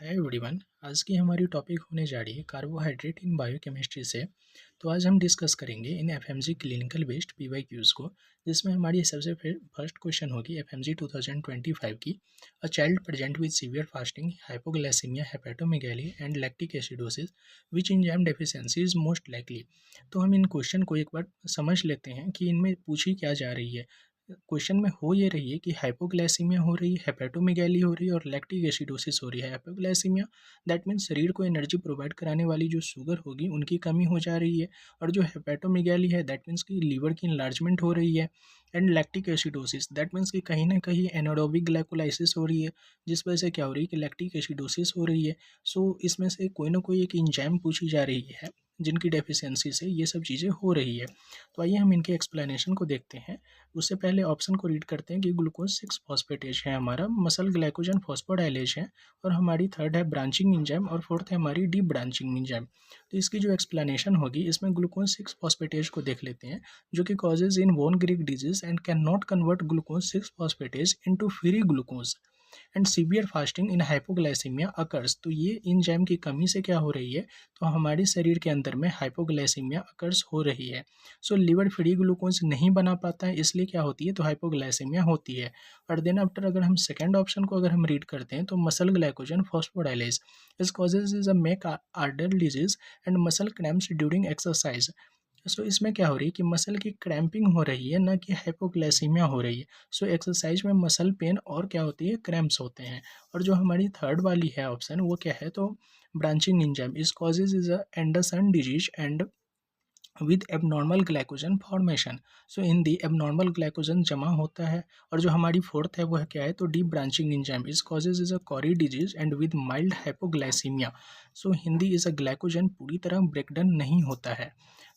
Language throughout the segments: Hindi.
Hi everyone. आज की हमारी टॉपिक होने जा रही है कार्बोहाइड्रेट इन बायोकेमिस्ट्री से। तो आज हम डिस्कस करेंगे इन एफएमजी क्लिनिकल बेस्ड पीवाईक्यूज को, जिसमें हमारी सबसे फर्स्ट क्वेश्चन होगी एफएमजी 2025 की। A child present with severe fasting, hypoglycaemia, hepatomegaly and lactic acidosis, which enzyme deficiency is most likely. तो हम इन क्वेश्चन को एक बार समझ लेते हैं कि इनमें पूछी क्या जा रही है। क्वेश्चन में हो ये रही है कि हाइपोग्लाइसीमिया हो रही है, हेपेटोमेगाली हो रही है और लैक्टिक एसिडोसिस हो रही है। हाइपोग्लाइसीमिया दैट मीन्स शरीर को एनर्जी प्रोवाइड कराने वाली जो शुगर होगी उनकी कमी हो जा रही है, और जो हेपेटोमेगाली है दैट मीन्स कि लीवर की इन्लार्जमेंट हो रही है। And lactic acidosis that means कि कहीं ना कहीं एनारोबिक ग्लाइकोलाइसिस हो रही है, जिस वजह से क्या हो रही है कि लैक्टिक एसिडोसिस हो रही है। सो इसमें से कोई ना कोई एक इंजाइम पूछी जा रही है जिनकी डेफिशिएंसी से ये सब चीज़ें हो रही है। तो आइए हम इनके एक्सप्लेनेशन को देखते हैं। उससे पहले ऑप्शन को रीड करते हैं कि ग्लूकोज 6 फॉस्फेटेज है हमारा, मसल ग्लाइकोजन फॉस्फोडाइलेज है, और हमारी थर्ड है ब्रांचिंग इंजाइम, और फोर्थ है हमारी डी ब्रांचिंग इंजाइम। तो इसकी जो एक्सप्लेनेशन होगी, इसमें ग्लूकोज 6 फॉस्फेटेज को देख लेते हैं, जो कि causes in bone Greek disease and can not convert glucose 6 phosphatase into free glucose and severe fasting in hypoglycaemia occurs. तो ये एंजाइम की कमी से क्या हो रही है, तो हमारे शरीर के अंदर में हाइपोग्लाइसीमिया अकर्स हो रही है। सो लिवर फ्री ग्लूकोज नहीं बना पाता है, इसलिए क्या होती है, तो हाइपोग्लाइसीमिया होती है। और देन आफ्टर अगर हम सेकेंड ऑप्शन को अगर हम रीड करते हैं, तो muscle glycogen phosphorylase is causes is a McArdle disease and muscle cramps during exercise. So इसमें क्या हो रही है कि मसल की क्रैम्पिंग हो रही है, ना कि हाइपोग्लाइसीमिया हो रही है। सो एक्सरसाइज में मसल पेन और क्या होती है, क्रैम्प्स होते हैं। और जो हमारी थर्ड वाली है ऑप्शन, वो क्या है, तो ब्रांचिंग एंजाइम इस causes is a Anderson disease and with abnormal glycogen formation. So in the abnormal glycogen जमा होता है। और जो हमारी फोर्थ है वो है क्या है, तो डीप ब्रांचिंग एंजाइम इस causes is a Carry disease and with mild hypoglycaemia. So Hindi is a glycogen पूरी तरह ब्रेकडाउन नहीं होता है।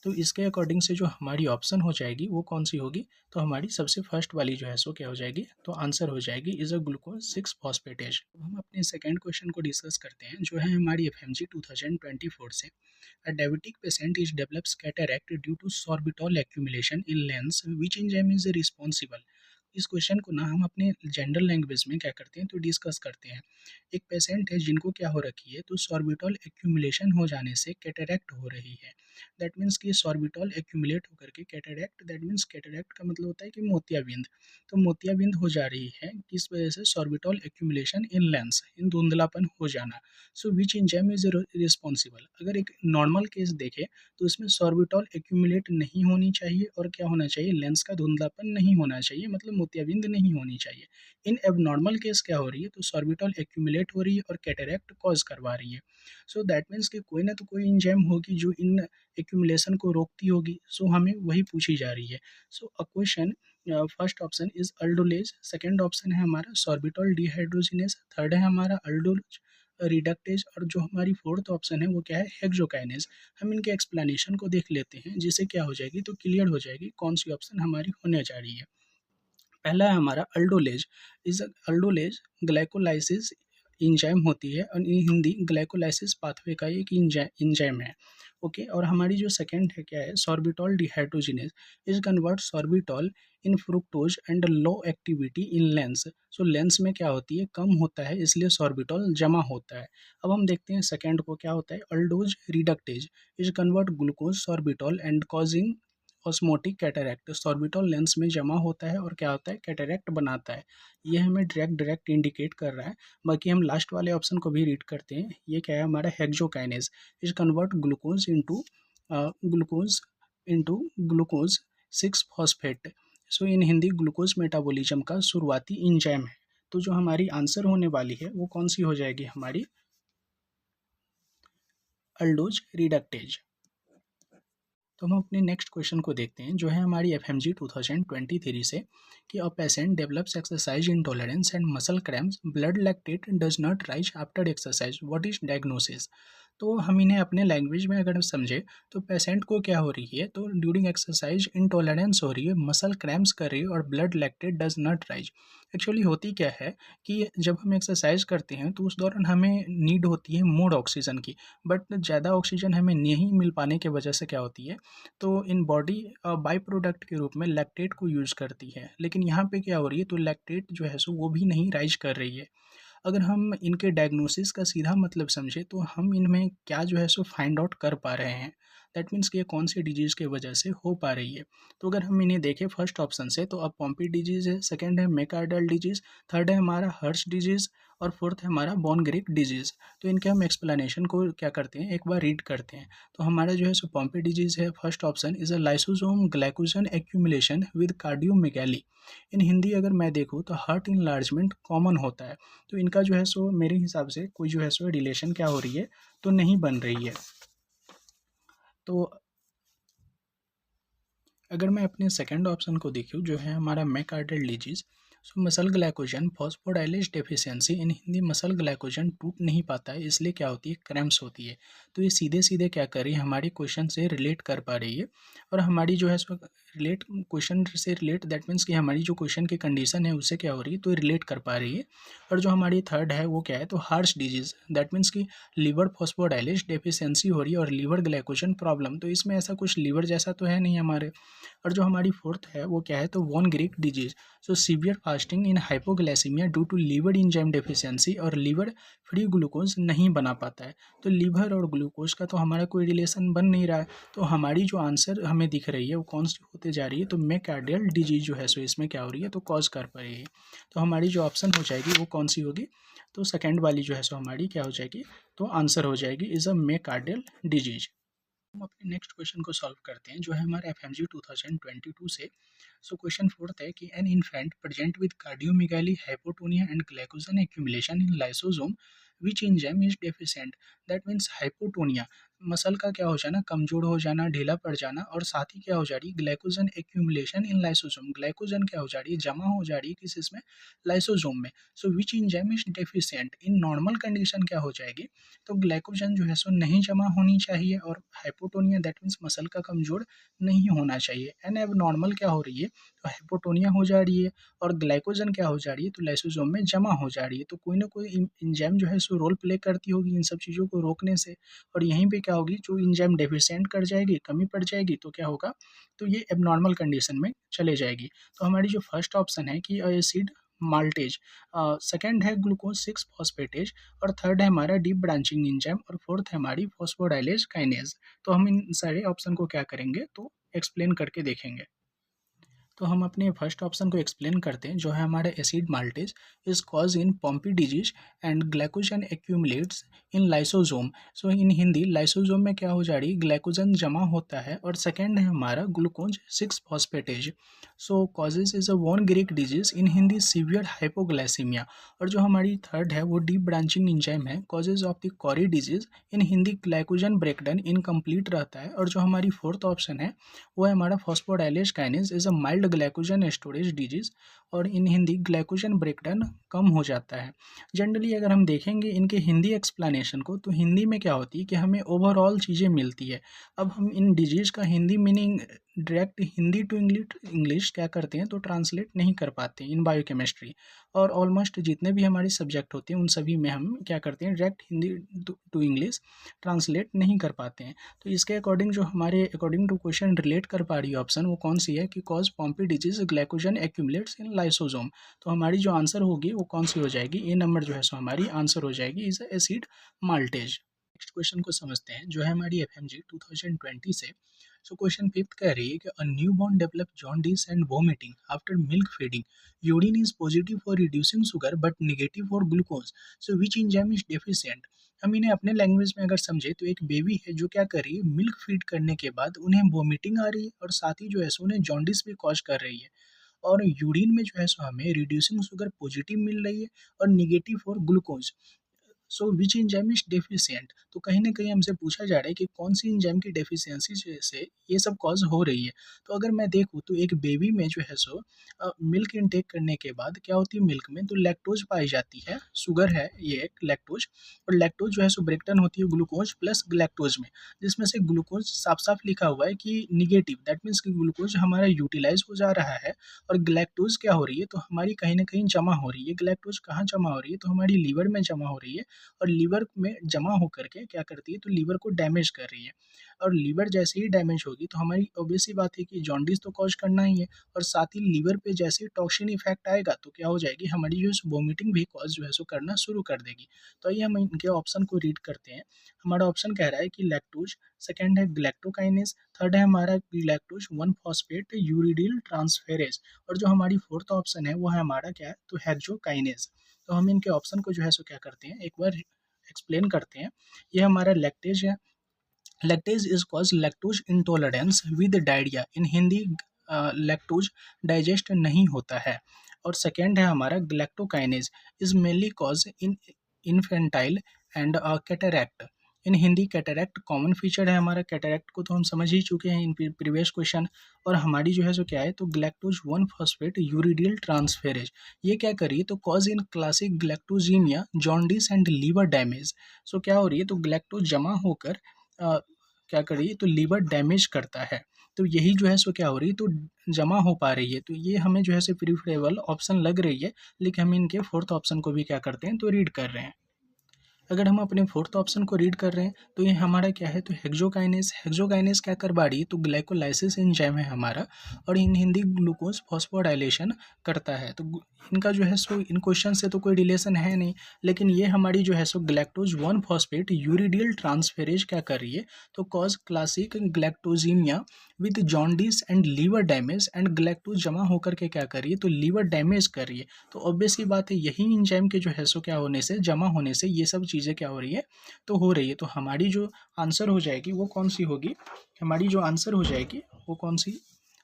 तो इसके अकॉर्डिंग से जो हमारी ऑप्शन हो जाएगी वो कौन सी होगी, तो हमारी सबसे फर्स्ट वाली जो है सो क्या हो जाएगी, तो आंसर हो जाएगी इज अ ग्लूकोज 6 फॉस्फेटेज। अब हम अपने सेकेंड क्वेश्चन को डिस्कस करते हैं, जो है हमारी एफ एम जी 2024 से। A diabetic patient is develops cataract due to sorbitol accumulation in lens. Which enzyme is responsible? इस क्वेश्चन को ना हम अपने जनरल लैंग्वेज में क्या करते हैं, तो डिस्कस करते हैं। एक पेशेंट है जिनको क्या हो रखी है, तो सॉर्बिटॉल एक्यूमुलेशन हो जाने से कैटरैक्ट हो रही है। दैट मीन्स कि सॉर्बिटॉल एक्यूमुलेट होकर के कैटरैक्ट, दैट मीन्स कैटरैक्ट का मतलब होता है कि मोतियाबिंद। तो मोतियाबिंद हो जा रही है किस वजह से, सॉर्बिटॉल एक्यूमुलेशन इन लेंस, इन धुंधलापन हो जाना। सो विच एंजाइम इज रिस्पॉन्सिबल। अगर एक नॉर्मल केस देखें तो इसमें सॉर्बिटॉल एक्यूमुलेट नहीं होनी चाहिए, और क्या होना चाहिए, लेंस का धुंधलापन नहीं होना चाहिए, मतलब मोतियाबिंद नहीं होनी चाहिए। इन एबनॉर्मल केस क्या हो रही है, तो सॉर्बिटॉल एक्यूमुलेट हो रही है और कैटरैक्ट कॉज करवा रही है। सो दैट मीन्स कि कोई ना तो कोई एंजाइम होगी जो इन एक्यूमुलेशन को रोकती होगी। सो हमें वही पूछी जा रही है। So a question, first option is aldolase, second option है हमारा सॉर्बिटॉल डिहाइड्रोजिनेज, थर्ड है हमारा अल्डोज रिडक्टेज, और जो हमारी फोर्थ ऑप्शन है वो क्या है, हेक्सोकाइनेज। हम इनके एक्सप्लेनेशन को देख लेते हैं, जिससे क्या हो जाएगी, तो क्लियर हो जाएगी कौन सी ऑप्शन हमारी होने जा रही है। पहला है हमारा अल्डोलेज। इस अल्डोलेज ग्लाइकोलाइसिस इंजाइम होती है, और इन हिंदी ग्लाइकोलाइसिस पाथवे का एक इंजाइम है। ओके, और हमारी जो सेकंड है क्या है, sorbitol dehydrogenase is convert sorbitol in fructose and low activity in lens. So lens में क्या होती है, कम होता है, इसलिए सॉर्बिटॉल जमा होता है। अब हम देखते हैं सेकंड को क्या होता है, aldose reductase is convert glucose sorbitol and causing osmotic cataract. Sorbitol lens में जमा होता है और क्या होता है, कैटरैक्ट बनाता है। ये हमें डायरेक्ट इंडिकेट कर रहा है। बाकी हम लास्ट वाले ऑप्शन को भी रीड करते हैं। ये क्या है हमारा, hexokinase is convert glucose into glucose 6 phosphate. So in Hindi glucose metabolism का शुरुआती इंजाइम है। तो जो हमारी आंसर होने वाली है वो कौन सी हो जाएगी, हमारी अल्डोज रिडक्टेज। तो हम अपने नेक्स्ट क्वेश्चन को देखते हैं, जो है हमारी एफ एम जी 2023 से, कि a patient develops exercise intolerance and muscle cramps, blood lactate does not rise after exercise, what is diagnosis. तो हम इन्हें अपने लैंग्वेज में अगर समझे, तो पेशेंट को क्या हो रही है, तो ड्यूरिंग एक्सरसाइज इंटॉलरेंस हो रही है, मसल क्रैम्प्स कर रही है, और blood lactate does not rise. Actually होती क्या है कि जब हम एक्सरसाइज करते हैं तो उस दौरान हमें नीड होती है मोर ऑक्सीजन की, बट ज़्यादा ऑक्सीजन हमें नहीं मिल पाने की वजह से क्या होती है, तो इन बॉडी बाई प्रोडक्ट के रूप में लैक्टेट को यूज़ करती है। लेकिन यहाँ पे क्या हो रही है, तो लैक्टेट जो है सो वो भी नहीं राइज कर रही है। अगर हम इनके डायग्नोसिस का सीधा मतलब समझें तो हम इनमें क्या जो है सो फाइंड आउट कर पा रहे हैं। दैट मीन्स कि ये कौन सी डिजीज़ की वजह से हो पा रही है। तो अगर हम इन्हें देखें फर्स्ट ऑप्शन से तो अब पॉम्पी डिजीज़ है, सेकंड है मेकार्डियल डिजीज़, थर्ड है हमारा हर्श डिजीज़ और फोर्थ है हमारा बोन ग्रिक डिजीज़। तो इनके हम एक्सप्लेनेशन को क्या करते हैं, एक बार रीड करते हैं। तो हमारा जो है सो पॉम्पी डिजीज़ है, first option is a lysosome glycogen accumulation with cardiomegaly. In Hindi अगर मैं देखूँ तो हार्ट इनलार्जमेंट कॉमन होता है। तो इनका जो है सो मेरे हिसाब से कोई जो है सो रिलेशन क्या हो रही है, तो नहीं बन रही है। तो अगर मैं अपने सेकंड ऑप्शन को देखूँ जो है हमारा मैकार्डियल डिजीज़, सो मसल ग्लाइकोजन फॉस्फोडाइलेज डेफिशिएंसी, इन हिंदी मसल ग्लाइकोजन टूट नहीं पाता है, इसलिए क्या होती है, क्रैम्प्स होती है। तो ये सीधे सीधे क्या कर रही है, हमारे क्वेश्चन से रिलेट कर पा रही है। और हमारी जो है सो रिलेट क्वेश्चन से रिलेट दैट मीन्स कि हमारी जो क्वेश्चन की कंडीशन है उससे क्या हो रही है, तो रिलेट कर पा रही है। और जो हमारी थर्ड है वो क्या है, तो हार्श डिजीज़, दैट मीन्स कि लीवर फॉस्फोडाइलेज डेफिशिएंसी हो रही है और लीवर ग्लाइकोजन प्रॉब्लम। तो इसमें ऐसा कुछ लीवर जैसा तो है नहीं हमारे। और जो हमारी फोर्थ है वो क्या है, तो von Gierke disease, so severe fasting in hypoglycaemia due to liver enzyme deficiency, और लीवर फ्री ग्लूकोज नहीं बना पाता है। तो लीवर और ग्लूकोज का तो हमारा कोई रिलेशन बन नहीं रहा है। तो हमारी जो आंसर हमें दिख रही है वो कौन सी होते जा रही है, तो मैकार्डियल डिजीज जो है सो इसमें क्या हो रही है, तो कॉज कर पा रही है। तो हमारी जो ऑप्शन हो जाएगी वो कौन सी होगी, तो सेकेंड वाली जो है सो हमारी क्या हो जाएगी, तो आंसर हो जाएगी इज अ मैकार्डियल डिजीज। हम अपने नेक्स्ट क्वेश्चन को सॉल्व करते हैं जो है हमारे एफएमजी 2022 से। सो क्वेश्चन फोर्थ है कि an infant present with cardiomegaly hypotonia and glycogen accumulation in lysosome which enzyme is deficient. That means hypotonia, muscle का क्या हो जाना, कमजोर हो जाना, ढीला पड़ जाना, और साथ ही क्या हो जा रही है, ग्लाइकोजन एक्यूमुलेशन इन लाइसोसोम, ग्लाइकोजन क्या हो जा रही है, जमा हो जा रही है किस इसमें, लाइसोसोम में। So which enzyme is deficient, in normal condition क्या हो जाएगी, तो ग्लाइकोजन जो है सो नहीं जमा होनी चाहिए, और हाइपोटोनिया दैट मीन्स मसल का कमजोर नहीं होना चाहिए। एंड अब नॉर्मल क्या हो रही है, तो हाइपोटोनिया हो जा रही है, और ग्लाइकोजन क्या हो जा रही है, तो लाइसोसोम में जमा हो जा रही है। तो कोई ना कोई इंजाइम जो है सो रोल प्ले करती होगी इन सब चीज़ों को रोकने से। और यहीं पे क्या होगी, जो इंजाइम डेफिशिएंट कर जाएगी, कमी पड़ जाएगी, तो क्या होगा, तो ये एबनॉर्मल कंडीशन में चले जाएगी। तो हमारी जो फर्स्ट ऑप्शन है कि एसिड माल्टेज, सेकंड है ग्लूकोज 6 फॉस्फेटेज, और थर्ड है हमारा डीप ब्रांचिंग एंजाइम, और फोर्थ है हमारी फॉस्फोडाइलेज काइनेज। तो हम इन सारे ऑप्शन को क्या करेंगे, तो एक्सप्लेन करके देखेंगे। तो हम अपने फर्स्ट ऑप्शन को एक्सप्लेन करते हैं जो है हमारा acid maltase is cause in Pompe disease and glycogen accumulates in lysosome. So in Hindi lysosome में क्या हो जा रही है, ग्लाइकोजन जमा होता है, और सेकेंड है हमारा glucose 6 phosphatase. So causes is a von Gierke disease, in Hindi severe hypoglycaemia. और जो हमारी थर्ड है वो डीप ब्रांचिंग इंजाइम है, causes of the Cori disease, in Hindi glycogen breakdown incomplete रहता है। और जो हमारी फोर्थ ऑप्शन है वो है हमारा phosphorylase kinase is a mild glycogen storage disease, और इन हिंदी ग्लाइकोजन ब्रेकडाउन कम हो जाता है। जनरली अगर हम देखेंगे इनके हिंदी एक्सप्लेनेशन को, तो हिंदी में क्या होती है कि हमें ओवरऑल चीज़ें मिलती है। अब हम इन डिजीज का Hindi meaning direct Hindi to English English क्या करते हैं, तो ट्रांसलेट नहीं कर पाते इन बायोकेमिस्ट्री। और ऑलमोस्ट जितने भी हमारे सब्जेक्ट होते हैं उन सभी में हम क्या करते हैं, direct Hindi to English translate नहीं कर पाते हैं। तो इसके अकॉर्डिंग जो हमारे अकॉर्डिंग टू क्वेश्चन रिलेट कर पा रही है ऑप्शन, वो कौन सी है कि cause Pompe disease glycogen accumulates in lysosome. तो हमारी जो आंसर होगी वो कौन सी हो जाएगी, ए नंबर जो है सो हमारी आंसर हो जाएगी is acid maltase. Next question को समझते हैं जो है हमारी एफएमजी 2020 से। सो क्वेश्चन फिफ्थ कह रही है कि a newborn develop jaundice and vomiting after milk feeding, urine is positive for reducing sugar but negative for glucose, so which enzyme is deficient. हम इन्हें अपने लैंग्वेज में अगर समझे तो एक बेबी है जो क्या कर रही है, मिल्क फीड करने के बाद उन्हें वोमिटिंग आ रही है, और साथ ही जो है सो उन्हें जॉन्डिस भी कॉज कर रही है। और यूरिन में जो है सो हमें रिड्यूसिंग शुगर पॉजिटिव मिल रही है और negative for glucose. So which enzyme is deficient, तो कहीं ना कहीं हमसे पूछा जा रहा है कि कौन सी एंजाइम की डेफिशिएंसी से ये सब कॉज हो रही है। तो अगर मैं देखूँ तो एक बेबी में जो है सो मिल्क इनटेक करने के बाद क्या होती है, मिल्क में तो लैक्टोज पाई जाती है, शुगर है ये एक लैक्टोज। और लैक्टोज जो है सो ब्रेकडाउन होती है ग्लूकोज प्लस ग्लैक्टोज में, जिसमें से ग्लूकोज साफ साफ लिखा हुआ है कि निगेटिव, दैट मीन्स कि ग्लूकोज हमारा यूटिलाइज हो जा रहा है। और ग्लैक्टोज क्या हो रही है, तो हमारी कहीं ना कहीं जमा हो रही है। ग्लैक्टोज कहाँ जमा हो रही है, तो हमारी लीवर में जमा हो रही है, और लीवर में जमा होकर के क्या करती है, तो लीवर को डैमेज कर रही है। और लीवर जैसे ही डैमेज होगी तो हमारी ऑब्वियस सी बात है कि जॉन्डिस तो कॉज करना ही है, और साथ ही लीवर पे जैसे ही टॉक्सिन इफेक्ट आएगा तो क्या हो जाएगी, हमारी जो है वोमिटिंग भी कॉज जो है सो करना शुरू कर देगी। तो आइए हम इनके ऑप्शन को रीड करते हैं। हमारा ऑप्शन कह रहा है कि लैक्टोज, सेकंड है ग्लैक्टोकाइनेज, थर्ड है हमारा लैक्टोज 1 फॉस्फेट यूरिडिल ट्रांसफेरेज, और जो हमारी फोर्थ ऑप्शन है वो है हमारा क्या है, तो हेक्सोकाइनेज। तो हम इनके ऑप्शन को जो है सो क्या करते हैं, एक बार एक्सप्लेन करते हैं। ये हमारा लैक्टेज है। Lactase is cause lactose intolerance with diarrhoea, in Hindi lactose digest नहीं होता है। और सेकेंड है हमारा galactokinase, is mainly cause in infantile and cataract, in Hindi cataract common feature है हमारा। कैटरैक्ट को तो हम समझ ही चुके हैं इन प्रीवियस क्वेश्चन। और हमारी जो है सो क्या है, तो ग्लैक्टोज 1 फॉस्फेट यूरिडिल ट्रांसफेरेज, ये क्या करिए, तो cause in classic galactosemia jaundice and liver damage. So क्या हो रही है, तो ग्लैक्टोज जमा होकर क्या कर रही है, तो लीवर डैमेज करता है। तो यही जो है सो क्या हो रही है, तो जमा हो पा रही है। तो ये हमें जो है सो प्रीफरेबल ऑप्शन लग रही है, लेकिन हम इनके फोर्थ ऑप्शन को भी क्या करते हैं, तो रीड कर रहे हैं। अगर हम अपने फोर्थ ऑप्शन को रीड कर रहे हैं तो ये हमारा क्या है, तो हेक्सोकाइनेस। हेक्सोकाइनेस क्या कर पा रही है, तो ग्लाइकोलाइसिस एंजाइम है हमारा, और इन हिंदी ग्लूकोज फॉस्फोडाइलेशन करता है। तो इनका जो है सो इन क्वेश्चन से तो कोई रिलेशन है नहीं, लेकिन ये हमारी जो है सो ग्लैक्टोज 1 फॉस्फेट यूरिडियल ट्रांसफेरेज क्या कर रही है, तो cause classic galactosemia with jaundice and liver damage, and galactose जमा होकर के क्या कर रही है, तो लीवर डैमेज कर रही है। तो ऑब्वियस सी बात है, यही एंजाइम के जो है सो क्या होने से, जमा होने से ये सब चीज़ें क्या हो रही है, तो हो रही है। तो हमारी जो आंसर हो जाएगी वो कौन सी होगी, हमारी जो आंसर हो जाएगी वो कौन सी,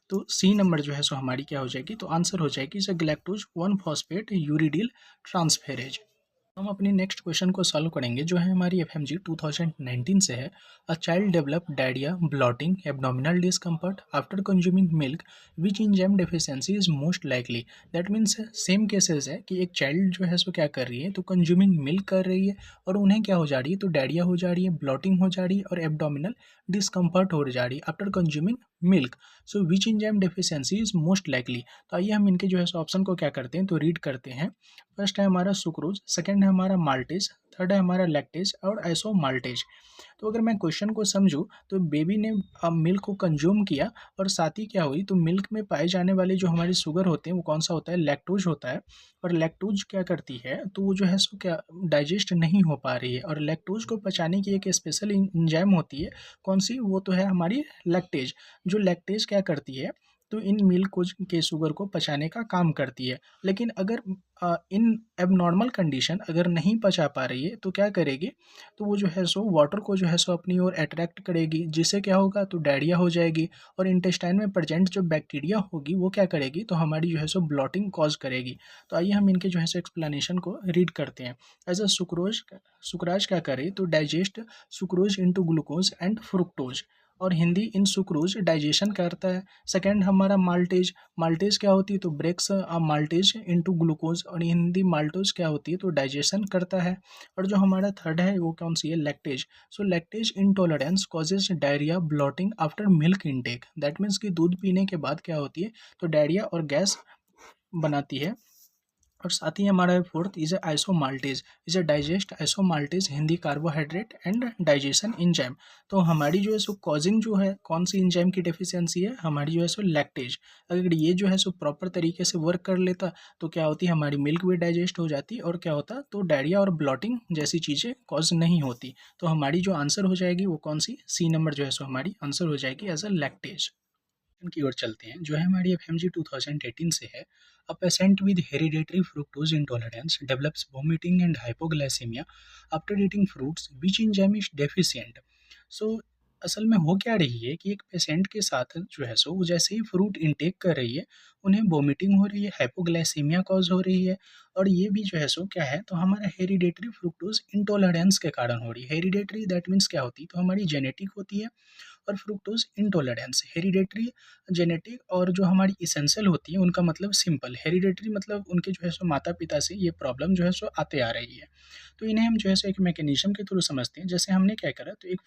तो सी नंबर जो है सो हमारी क्या हो जाएगी, तो आंसर हो जाएगी ग्लैक्टोज 1 फॉस्फेट यूरिडिल ट्रांसफेरेज। हम अपनी नेक्स्ट क्वेश्चन को सॉल्व करेंगे, जो है हमारी एफएमजी 2019 से है। A child develop diarrhoea, blotting, abdominal discomfort after consuming milk, which enzyme deficiency is most likely. That means same cases है कि एक चाइल्ड जो है सो क्या कर रही है, तो कंज्यूमिंग मिल्क कर रही है, और उन्हें क्या हो जा रही है, तो डायरिया हो जा रही है, ब्लॉटिंग हो जा रही है, और एब्डोमिनल डिस्कम्फर्ट हो जा रही है after consuming milk. So which enzyme deficiency is most likely. तो आइए हम इनके जो है सो ऑप्शन को क्या करते हैं, तो रीड करते हैं। फर्स्ट है हमारा सुक्रोज, सेकंड है हमारा माल्टेज, थर्ड है हमारा लैक्टेज, और आइसो माल्टेज। तो अगर मैं क्वेश्चन को समझूं, तो बेबी ने मिल्क को कंज्यूम किया, और साथ ही क्या हुई, तो मिल्क में पाए जाने वाले जो हमारी शुगर होते हैं वो कौन सा होता है, लैक्टोज होता है। और लैक्टोज क्या करती है, तो वो जो है सो क्या डाइजेस्ट नहीं हो पा रही है, और लैक्टोज को पचाने की एक स्पेशल इंजाइम होती है, कौन सी, वो तो है हमारी लैक्टेज। जो लैक्टेज क्या करती है, तो इन मिल्क को के शुगर को पचाने का काम करती है। लेकिन अगर इन एबनॉर्मल कंडीशन अगर नहीं पचा पा रही है तो क्या करेगी, तो वो जो है सो वाटर को जो है सो अपनी ओर अट्रैक्ट करेगी, जिससे क्या होगा, तो डायरिया हो जाएगी, और इंटेस्टाइन में प्रेजेंट जो बैक्टीरिया होगी वो क्या करेगी, तो हमारी जो है सो ब्लॉटिंग कॉज करेगी। तो आइए हम इनके जो है सो एक्सप्लेनेशन को रीड करते हैं। एज अ सुक्राज क्या करे, तो digest sucrose into glucose and fructose, और हिंदी इन सुक्रोज डाइजेशन करता है। सेकेंड हमारा माल्टेज, माल्टेज क्या होती है, तो ब्रेक्स माल्टेज इनटू ग्लूकोज, और हिंदी माल्टोज क्या होती है, तो डाइजेशन करता है। और जो हमारा थर्ड है वो कौन सी है, lactase. So lactase intolerance causes diarrhoea, blotting after milk intake. That means कि दूध पीने के बाद क्या होती है, तो डायरिया और गैस बनाती है। और साथ ही हमारा fourth is isomaltase, is a digest isomaltase, Hindi carbohydrate and digestion enzyme. तो हमारी जो है सो कॉजिंग जो है कौन सी इंजाइम की डेफिशिएंसी है, हमारी जो है सो लैक्टेज। अगर ये जो है सो प्रॉपर तरीके से वर्क कर लेता तो क्या होती, हमारी मिल्क भी डाइजेस्ट हो जाती, और क्या होता, तो डायरिया और ब्लॉटिंग जैसी चीज़ें कॉज नहीं होती। तो हमारी जो आंसर हो जाएगी वो कौन सी, सी नंबर जो है सो हमारी आंसर हो जाएगी एज अ लैक्टेज। की ओर चलते हैं, जो है हमारी एफएमजी 2018 से है। A patient with hereditary fructose intolerance develops vomiting and hypoglycaemia after eating fruits, which enzyme is deficient. So असल में हो क्या रही है कि एक पेशेंट के साथ जो है सो वो जैसे ही फ्रूट इनटेक कर रही है, उन्हें वोमिटिंग हो रही है, हाइपोग्लाइसेमिया कॉज हो रही है, और ये भी जो है सो क्या है, तो हमारा हेरिडेटरी फ्रुक्टोज इंटॉलरेंस के कारण हो रही है। हेरिडेटरी दैट मीन्स क्या होती है, तो हमारी जेनेटिक होती है, और फ्रुक्टोज इंटॉलरेंस हेरिडेटरी, जेनेटिक, और जो हमारी इसेंशियल होती है उनका मतलब सिंपल। हेरिडेटरी मतलब उनके जो है सो माता पिता से ये प्रॉब्लम जो है सो आते आ रही है। तो इन्हें हम जो है सो एक मैकेनिज्म के थ्रू समझते हैं। जैसे हमने क्या करा, तो एक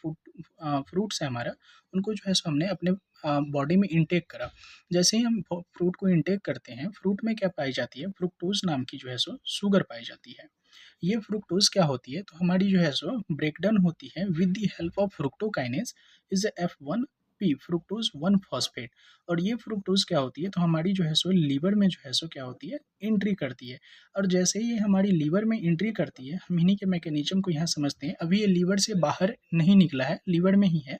फ्रूट्स है हमारा, उनको जो है सो हमने अपने बॉडी में इंटेक करा। जैसे ही हम फ्रूट को इंटेक करते हैं, फ्रूट में क्या पाई जाती है, फ्रुक्टोज नाम की जो है सो शुगर पाई जाती है। ये फ्रुक्टोज क्या होती है, तो हमारी जो है सो ब्रेकडाउन होती है with the help of fructokinase is F1P fructose 1 phosphate. और ये फ्रुक्टोज क्या होती है, तो हमारी जो है सो लीवर में जो है सो क्या होती है, एंट्री करती है। और जैसे ही ये हमारी लीवर में एंट्री करती है, हम इन्हीं के मैकेनिज्म को यहाँ समझते हैं। अभी ये लीवर से बाहर नहीं निकला है, लीवर में ही है।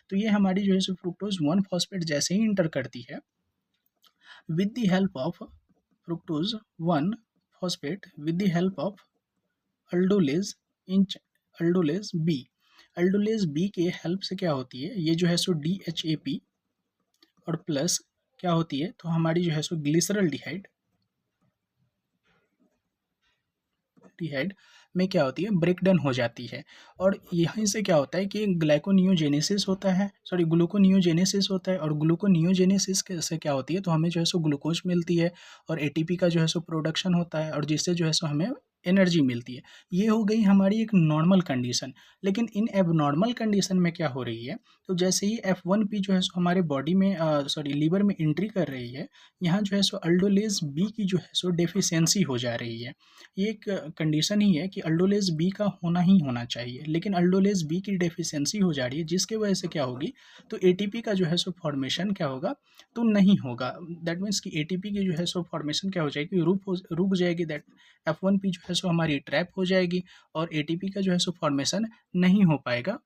तो ये हमारी जो है सो फ्रुक्टोज 1 फॉस्फेट जैसे ही इंटर करती है with the help of fructose 1 phosphate with the help of aldolase in aldolase B। aldolase B के हेल्प से क्या होती है, ये जो है सो DHAP और प्लस क्या होती है, तो हमारी जो है सो ग्लिसरल्डिहाइड डिहाइड में क्या होती है, ब्रेकडाउन हो जाती है। और यहीं से क्या होता है कि ग्लाइकोनियोजेनेसिस होता है, सॉरी ग्लूकोनियोजेनेसिस होता है। और ग्लूकोनियोजेनेसिस से क्या होती है, तो हमें जो है सो ग्लूकोज मिलती है और एटीपी का जो है सो प्रोडक्शन होता है, और जिससे जो है सो हमें एनर्जी मिलती है। ये हो गई हमारी एक नॉर्मल कंडीशन। लेकिन इन एबनॉर्मल कंडीशन में क्या हो रही है, तो जैसे ही F1P जो है सो हमारे बॉडी में सॉरी लीवर में एंट्री कर रही है, यहाँ जो है सो अल्डोलेज बी की जो है सो डेफिशिएंसी हो जा रही है। ये एक कंडीशन ही है कि अल्डोलेज बी का होना ही होना चाहिए, लेकिन अल्डोलेज बी की डेफिशिएंसी हो जा रही है, जिसके वजह से क्या होगी, तो एटीपी का जो है सो फॉर्मेशन क्या होगा, तो नहीं होगा। दैट मीन्स कि एटीपी की जो है सो फॉर्मेशन क्या हो जाएगी, रुक जाएगी। दैट F1P जो है सो हमारी ट्रैप हो जाएगी और एटीपी का जो है सो फॉर्मेशन नहीं हो पाएगा।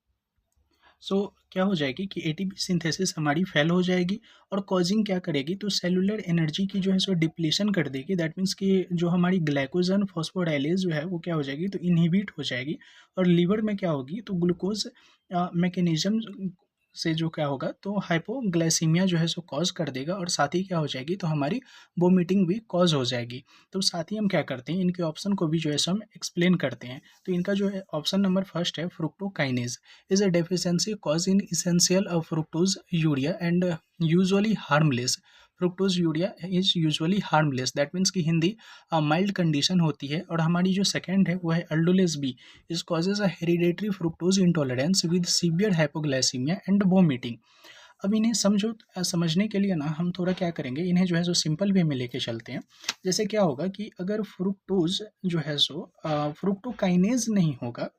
सो क्या हो जाएगी कि एटीपी सिंथेसिस हमारी फेल हो जाएगी और कॉजिंग क्या करेगी, तो सेलुलर एनर्जी की जो है सो डिप्लीशन कर देगी। दैट मीन्स कि जो हमारी ग्लाइकोजन फॉस्फोडाइलेज जो है वो क्या हो जाएगी, तो इनहिबिट हो जाएगी। और लीवर में क्या होगी, तो ग्लूकोज मैकेनिज्म से जो क्या होगा, तो हाइपोग्लाइसीमिया जो है सो कॉज कर देगा। और साथ ही क्या हो जाएगी, तो हमारी वोमिटिंग भी कॉज हो जाएगी। तो साथ ही हम क्या करते हैं, इनके ऑप्शन को भी जो है सो हम एक्सप्लेन करते हैं। तो इनका जो है ऑप्शन नंबर फर्स्ट है, फ्रुक्टोकाइनेज is a deficiency caused in essential of fructose urea and usually harmless। Fructose urea is usually harmless. That means कि हिंदी माइल्ड कंडीशन होती है। और हमारी जो सेकेंड है वो है aldolase B, is causes a hereditary fructose intolerance with severe hypoglycaemia and vomiting. अब इन्हें समझने के लिए ना हम थोड़ा क्या करेंगे, इन्हें जो है सो सिंपल वे में लेके चलते हैं। जैसे क्या होगा कि अगर फ्रुक्टोज जो है सो फ्रुक्टोकाइनेज नहीं होगा,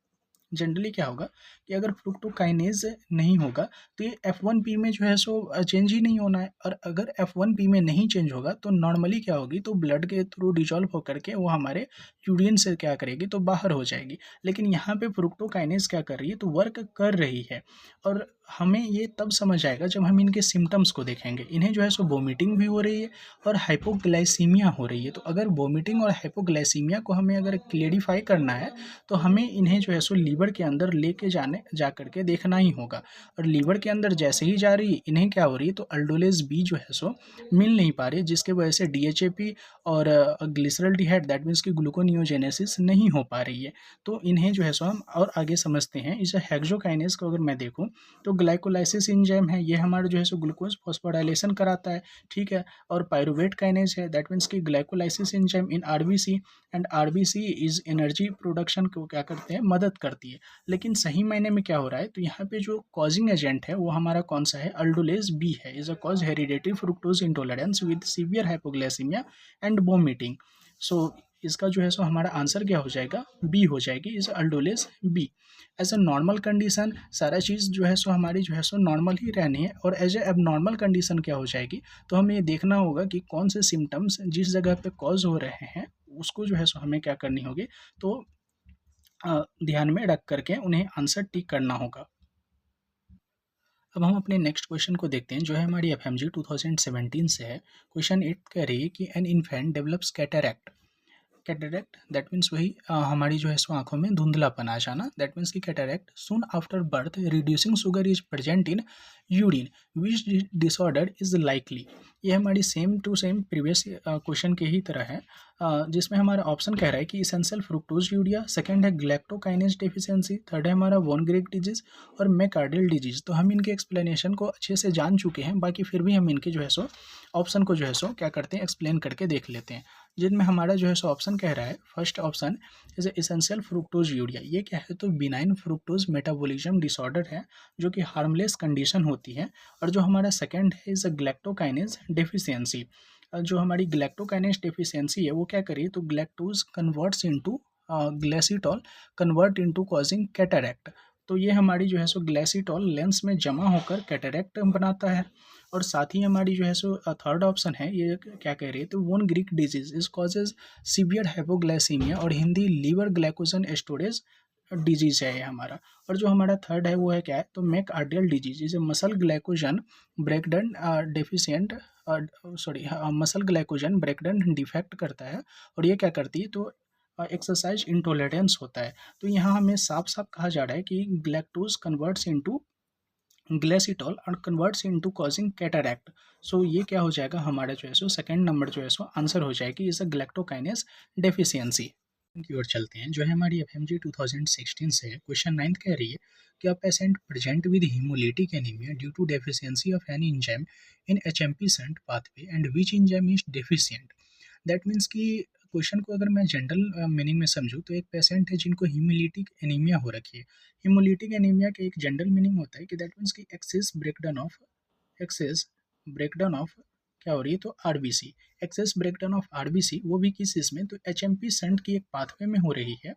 जनरली क्या होगा कि अगर फ्रुक्टोकाइनेज नहीं होगा, तो ये F1P में जो है सो चेंज ही नहीं होना है। और अगर F1P में नहीं चेंज होगा, तो नॉर्मली क्या होगी, तो ब्लड के थ्रू डिजॉल्व होकर के वो हमारे यूरिन से क्या करेगी, तो बाहर हो जाएगी। लेकिन यहाँ पे फ्रुक्टोकाइनेज क्या कर रही है, तो वर्क कर रही है। और हमें ये तब समझ आएगा जब हम इनके सिम्टम्स को देखेंगे। इन्हें जो है सो वोमिटिंग भी हो रही है और हाइपोग्लाइसीमिया हो रही है। तो अगर वोमिटिंग और हाइपोग्लाइसीमिया को हमें अगर क्लेरिफाई करना है, तो हमें इन्हें जो है सो लीवर के अंदर लेके जा करके देखना ही होगा। और लीवर के अंदर जैसे ही जा रही है, इन्हें क्या हो रही है, तो अल्डोलेज बी जो है सो मिल नहीं पा रही है, जिसके वजह से DHAP और ग्लिसरल्डिहाइड दैट मीन्स की ग्लूकोनियोजेनेसिस नहीं हो पा रही है। तो इन्हें जो है सो हम और आगे समझते हैं। इस हेक्सोकाइनेज को अगर मैं देखूँ, तो ग्लाइकोलाइसिस एंजाइम है, ये हमारा जो है सो ग्लूकोज फॉस्फोडाइलेशन कराता है, ठीक है। और पायरुवेट काइनेज है, दैट मीन्स की glycolysis enzyme in RBC, and RBC is energy production को क्या करते हैं, मदद करती है। लेकिन सही मायने में क्या हो रहा है, तो यहाँ पे जो कॉजिंग एजेंट है वो हमारा कौन सा है, अल्डोलेज बी है, is a cause hereditary fructose intolerance with severe hypoglycaemia and vomiting. So इसका जो है सो हमारा आंसर क्या हो जाएगा, बी हो जाएगी, is aldolase B. As a normal condition सारा चीज़ जो है सो हमारी जो है सो नॉर्मल ही रहनी है। और एज ए एबनॉर्मल कंडीशन क्या हो जाएगी, तो हमें ये देखना होगा कि कौन से सिम्टम्स जिस जगह पे कॉज हो रहे हैं, उसको जो है सो हमें क्या करनी होगी, तो ध्यान में रख करके उन्हें आंसर टिक करना होगा। अब हम अपने नेक्स्ट क्वेश्चन को देखते हैं, जो है हमारी FMG 2017 से है। क्वेश्चन 8 कह रही है कि an infant develops cataract. Cataract that means वही हमारी जो है सो आंखों में धुंधलापन आ जाना। दैट मीन्स की cataract soon after birth reducing sugar is present in urine which disorder is likely. ये हमारी same to same previous question के ही तरह है, जिसमें हमारा ऑप्शन कह रहा है कि इसेंशियल फ्रुक्टोज यूरिया, सेकंड है ग्लैक्टोकाइनेज डेफिशिएंसी, थर्ड है हमारा वॉन ग्रेग डिजीज और मैकार्डियल डिजीज। तो हम इनके एक्सप्लेनेशन को अच्छे से जान चुके हैं, बाकी फिर भी हम इनके जो है सो ऑप्शन को जो है सो क्या करते हैं, एक्सप्लेन करके देख लेते हैं। जिनमें हमारा जो है सो ऑप्शन कह रहा है, first option is essential fructose urea. ये क्या है, तो बिनाइन फ्रुक्टोज मेटाबॉलिज्म डिसऑर्डर है, जो कि हार्मलेस कंडीशन होती है। और जो हमारा सेकंड है इज अ ग्लैक्टोकाइनेज डेफिशिएंसी। जो हमारी ग्लैक्टोकाइनेज डेफिशिएंसी है वो क्या करिए, तो galactose converts into galactitol convert into causing cataract. तो ये हमारी जो है सो ग्लेसिटॉल लेंस में जमा होकर कैटरैक्ट बनाता है। और साथ ही हमारी जो है सो थर्ड ऑप्शन है, ये क्या कह रही है, तो von Gierke disease is causes severe hypoglycaemia, और Hindi liver glycogen storage disease है ये हमारा। और जो हमारा थर्ड है वो है क्या है, तो McArdle disease is muscle glycogen breakdown deficient, sorry muscle glycogen breakdown defect करता है। और ये क्या करती है, तो एक्सरसाइज इंटॉलरेंस होता है। तो यहाँ हमें साफ साफ कहा जा रहा है कि ग्लैक्टोज कन्वर्ट्स इनटू ग्लेसिटॉल और कन्वर्ट्स इनटू कॉजिंग कैटरैक्ट। सो ये क्या हो जाएगा, हमारा जो है सो सेकंड नंबर जो है सो आंसर हो जाएगी इस ग्लैक्टोकाइनेस डेफिशिएंसी की ओर चलते हैं। जो है हमारी एफएमजी 2016 से क्वेश्चन 9 कह रही है कि a patient present with haemolytic anaemia due to deficiency of an enzyme in HMP shunt pathway and which enzyme is deficient. That means कि क्वेश्चन को अगर मैं जनरल मीनिंग में समझूँ तो एक पेशेंट है जिनको हीमोलिटिक एनीमिया हो रखी है। हीमोलिटिक एनीमिया का एक जनरल मीनिंग होता है कि दैट मीन्स कि एक्सेस ब्रेकडाउन ऑफ क्या हो रही है, तो RBC, excess breakdown of RBC, वो भी किस इसमें, तो एचएमपी सेंट की एक पाथवे में हो रही है।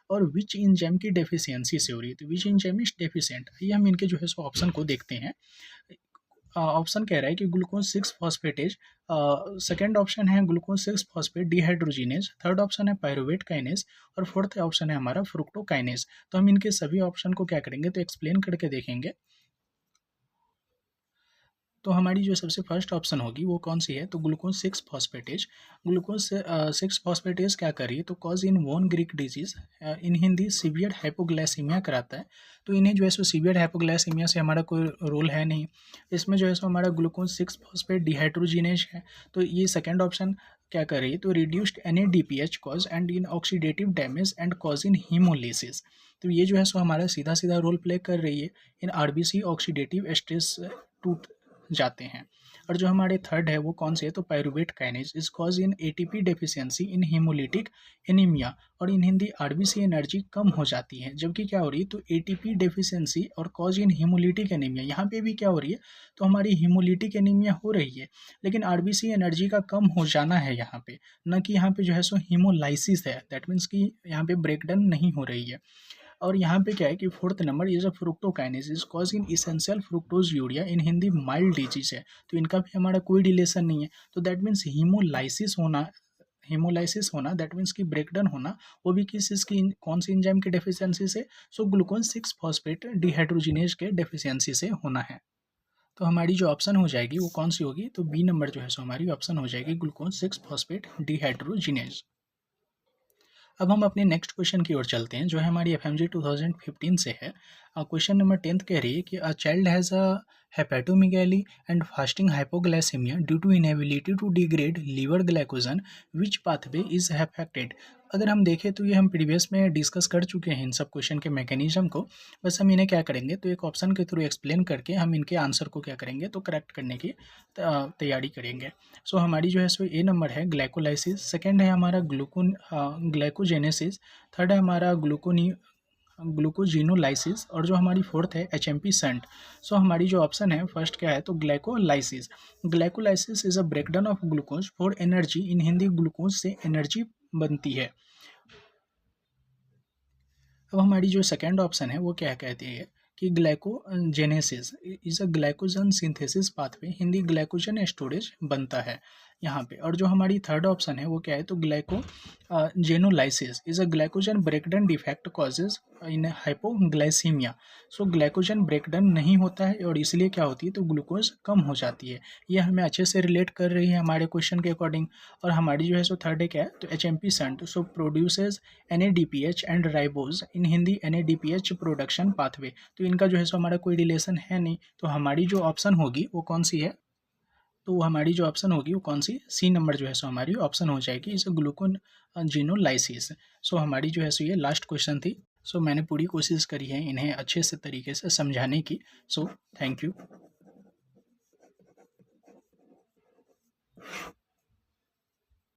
और विच एंजाइम की डेफिशिएंसी से हो रही है, तो विच एंजाइम इज डेफिशिएंट। ये हम इनके जो है सो ऑप्शन को देखते हैं। ऑप्शन कह रहा है कि ग्लूकोज 6 फॉस्फेटेज, सेकेंड ऑप्शन है glucose 6 phosphate dehydrogenase, third option है पायरुवेट काइनेज, और फोर्थ ऑप्शन है हमारा फ्रुक्टोकाइनेज। तो हम इनके सभी ऑप्शन को क्या करेंगे, तो एक्सप्लेन करके देखेंगे। तो हमारी जो सबसे फर्स्ट ऑप्शन होगी वो कौन सी है, तो ग्लूकोज 6 फॉस्फेटेज। ग्लूकोज 6 फॉस्फेटेज क्या कर रही है, तो कॉज इन वोन Gierke disease, in Hindi severe hypoglycaemia कराता है। तो इन्हें जो है सो सीवियर हाइपोग्लाइसीमिया से हमारा कोई रोल है नहीं। इसमें जो है सो हमारा ग्लूकोज 6 फॉस्फेट डिहाइड्रोजिनेज है। तो ये सेकेंड ऑप्शन क्या कर रही है, तो reduced NADPH cause and in oxidative damage and cause in haemolysis. तो ये जो है सो हमारा सीधा सीधा रोल प्ले कर रही है इन आरबीसी ऑक्सीडेटिव स्ट्रेस टूट जाते हैं। और जो हमारे थर्ड है वो कौन से है, तो pyruvate kinase is cause in ATP deficiency in haemolytic anaemia, और इन हिंदी आरबीसी एनर्जी कम हो जाती है। जबकि क्या हो रही है, तो एटीपी डेफिशिएंसी और कॉज इन हेमोलिटिक एनीमिया, यहाँ पे भी क्या हो रही है, तो हमारी हेमोलिटिक एनीमिया हो रही है, लेकिन आरबीसी एनर्जी का कम हो जाना है यहाँ पे, न कि यहाँ पे जो है सो हीमोलाइसिस है। दैट मीन्स कि यहाँ पे ब्रेकडाउन नहीं हो रही है। और यहाँ पे क्या है कि fourth number is a fructokinase is cause in essential fructosuria, in Hindi mild disease है। तो इनका भी हमारा कोई रिलेशन नहीं है। तो दैट मीन्स हीमोलाइसिस होना दैट मीन्स कि ब्रेकडाउन होना, वो भी किस चीज़ की, कौन सी एंजाइम की डेफिशिएंसी से, सो ग्लूकोज 6 फॉस्फेट डिहाइड्रोजिनेज के डेफिशिएंसी से होना है। तो हमारी जो ऑप्शन हो जाएगी वो कौन सी होगी, तो बी नंबर जो है सो हमारी ऑप्शन हो जाएगी ग्लूकोज 6 फॉस्फेट डिहाइड्रोजिनेज। अब हम अपने नेक्स्ट क्वेश्चन की ओर चलते हैं, जो है हमारी एफएमजी 2015 से है। क्वेश्चन नंबर 10 कह रही है कि a child has a hepatomegaly and fasting hypoglycaemia due to inability to degrade liver glycogen, which pathway is affected. अगर हम देखें तो ये हम प्रीवियस में डिस्कस कर चुके हैं इन सब क्वेश्चन के मैकेनिज्म को। बस हम इन्हें क्या करेंगे, तो एक ऑप्शन के थ्रू एक्सप्लेन करके हम इनके आंसर को क्या करेंगे, तो करेक्ट करने की तैयारी करेंगे। सो हमारी जो है सो ए नंबर है ग्लाइकोलाइसिस, सेकंड है हमारा ग्लाइकोजेनेसिस, थर्ड है हमारा ग्लूकोजिनोलाइसिस, और जो हमारी फोर्थ है एचएमपी सेंट। सो हमारी जो ऑप्शन है फर्स्ट क्या है, तो glycolysis. Glycolysis is a breakdown of glucose for energy, in Hindi glucose से एनर्जी बनती है। अब हमारी जो सेकेंड ऑप्शन है वो क्या कहती है कि glycogenesis is a glycogen synthesis pathway, Hindi glycogen storage बनता है यहाँ पे। और जो हमारी थर्ड ऑप्शन है वो क्या है, तो glycogenolysis is a glycogen breakdown defect causes in hypoglycaemia. So glycogen breakdown नहीं होता है और इसलिए क्या होती है, तो ग्लूकोज कम हो जाती है। ये हमें अच्छे से रिलेट कर रही है हमारे क्वेश्चन के अकॉर्डिंग। और हमारी जो है सो थर्ड है क्या है, तो HMP shunt, so produces NADPH and ribose, in Hindi NADPH production pathway. तो इनका जो है सो हमारा कोई रिलेशन है नहीं। तो हमारी जो ऑप्शन होगी वो कौन सी है, तो हमारी जो ऑप्शन होगी वो कौन सी, सी नंबर जो है सो हमारी ऑप्शन हो जाएगी, इसे ग्लूकोजिनोलाइसिस। सो हमारी जो है सो ये लास्ट क्वेश्चन थी। सो मैंने पूरी कोशिश करी है इन्हें अच्छे से तरीके से समझाने की। So thank you.